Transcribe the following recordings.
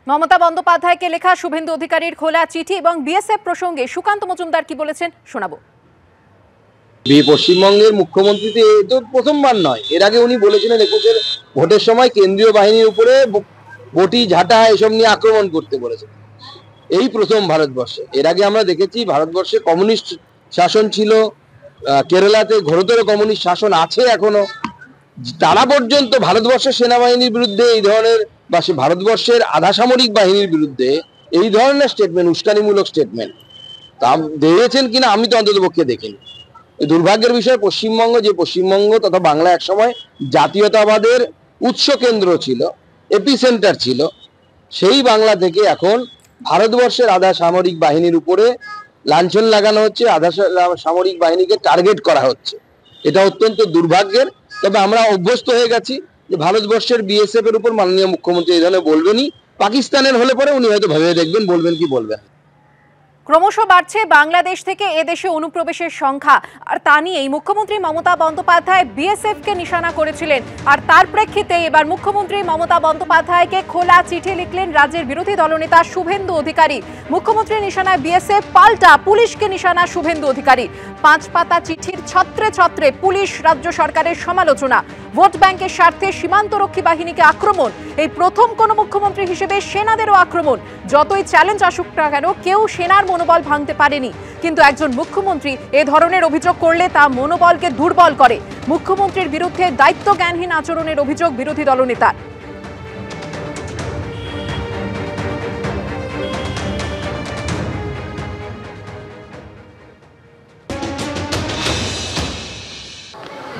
মমতা বন্দ্যোপাধ্যায়কে লেখা শুভেন্দু অধিকারীর খোলা চিঠি এবং বিএসএফ প্রসঙ্গে সুকান্ত মজুমদার কি বলেছেন শোনাবো। পশ্চিমবঙ্গের মুখ্যমন্ত্রী তো প্রথমবার নয়, এর আগে উনি বলেছিলেন 21-এর ভোটের সময় কেন্দ্রীয় বাহিনীর উপরে বটি ঝাঁটা এসব নিয়ে আক্রমণ করতে বলেছেন। এই প্রথম ভারতবর্ষে। এর আগে আমরা দেখেছি ভারতবর্ষে কমিউনিস্ট শাসন ছিল, কেরালাতে ঘোরতর কমিউনিস্ট শাসন আছে এখনো। তারা পর্যন্ত ভারতবর্ষের সেনাবাহিনীর বিরুদ্ধে এই ধরনের বা সে ভারতবর্ষের আধা সামরিক বাহিনীর বিরুদ্ধে এই ধরনের স্টেটমেন্ট, উস্কানিমূলক স্টেটমেন্ট তা দিয়েছেন কিনা আমি তো অন্ততপক্ষে দেখিনি। দুর্ভাগ্যের বিষয় পশ্চিমবঙ্গ তথা বাংলা একসময় জাতীয়তাবাদের উৎস কেন্দ্র ছিল, এপিসেন্টার ছিল, সেই বাংলা থেকে এখন ভারতবর্ষের আধা সামরিক বাহিনীর উপরে লাঞ্ছন লাগানো হচ্ছে, আধা সামরিক বাহিনীকে টার্গেট করা হচ্ছে। এটা অত্যন্ত দুর্ভাগ্যের। তবে আমরা অভ্যস্ত হয়ে গেছি যে ভারতবর্ষের বিএসএফ এর উপর মাননীয় মুখ্যমন্ত্রী এই ধরনের বলবেনই। পাকিস্তানের হলে পরে উনি হয়তো ভেবে দেখবেন বলবেন কি বলবেন। ক্রমশ বাড়ছে বাংলাদেশ থেকে এদেশে অনুপ্রবেশের সংখ্যা, আর তা নিয়েই মুখ্যমন্ত্রী মমতা বন্দ্যোপাধ্যায় বিএসএফকে নিশানা করেছিলেন। আর তার প্রেক্ষিতে এবার মুখ্যমন্ত্রী মমতা বন্দ্যোপাধ্যায়কে খোলা চিঠি লিখলেন রাজ্যের বিরোধী দলনেতা শুভেন্দু অধিকারী। মুখ্যমন্ত্রীর নিশানায় বিএসএফ, পাল্টা পুলিশকে নিশানা শুভেন্দু অধিকারী। 5 পাতা চিঠির ছত্রে ছত্রে পুলিশ রাজ্য সরকারের সমালোচনা। ভোট ব্যাংকের স্বার্থে সীমান্তরক্ষী বাহিনীকে আক্রমণ, এই প্রথম কোন মুখ্যমন্ত্রী হিসেবে সেনাদেরও আক্রমণ। যতই চ্যালেঞ্জ আসুক না কেন কেউ সেনার মনোবল ভাঙতে পারেনি, কিন্তু একজন মুখ্যমন্ত্রী এ ধরনের অভিযোগ করলে তা মনোবলকে দুর্বল করে। মুখ্যমন্ত্রীর বিরুদ্ধে দায়িত্ব জ্ঞানহীন আচরণের অভিযোগ বিরোধী দলনেতার।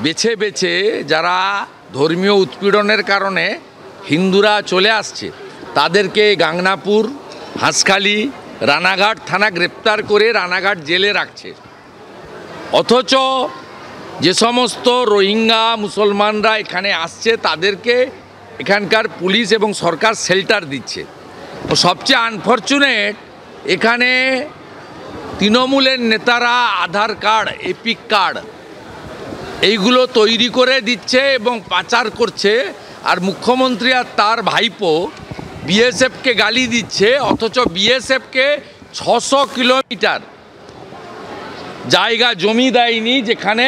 বেছে বেছে যারা ধর্মীয় উৎপীড়নের কারণে হিন্দুরা চলে আসছে তাদেরকে গাংনাপুর, হাঁসখালি, রানাঘাট থানা গ্রেপ্তার করে রানাঘাট জেলে রাখছে। অথচ যে সমস্ত রোহিঙ্গা মুসলমানরা এখানে আসছে তাদেরকে এখানকার পুলিশ এবং সরকার শেল্টার দিচ্ছে। ও সবচেয়ে আনফর্চুনেট, এখানে তৃণমূলের নেতারা আধার কার্ড, এপিক কার্ড এইগুলো তৈরি করে দিচ্ছে এবং পাচার করছে। আর মুখ্যমন্ত্রী আর তার ভাইপো বিএসএফকে গালি দিচ্ছে, অথচ বিএসএফকে 600 কিলোমিটার জায়গা জমি দেয়নি যেখানে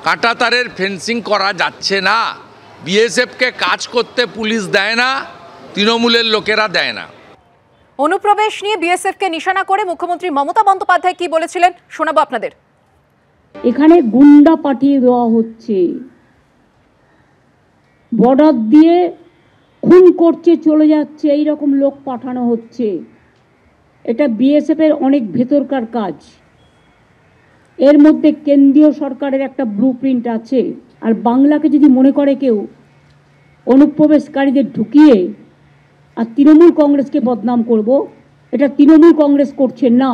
কাঁটাতারের ফেন্সিং করা যাচ্ছে না। বিএসএফকে কাজ করতে পুলিশ দেয় না, তৃণমূলের লোকেরা দেয় না। অনুপ্রবেশ নিয়ে বিএসএফকে নিশানা করে মুখ্যমন্ত্রী মমতা বন্দ্যোপাধ্যায় কি বলেছিলেন শোনাবো আপনাদের। এখানে গুন্ডা পাঠিয়ে দেওয়া হচ্ছে, বর্ডার দিয়ে খুন করছে, চলে যাচ্ছে, এই রকম লোক পাঠানো হচ্ছে। এটা বিএসএফ এর অনেক ভেতরকার কাজ। এর মধ্যে কেন্দ্রীয় সরকারের একটা ব্লুপ্রিন্ট আছে। আর বাংলাকে যদি মনে করে কেউ অনুপ্রবেশকারীদের ঢুকিয়ে আর তৃণমূল কংগ্রেসকে বদনাম করব, এটা তৃণমূল কংগ্রেস করছে না।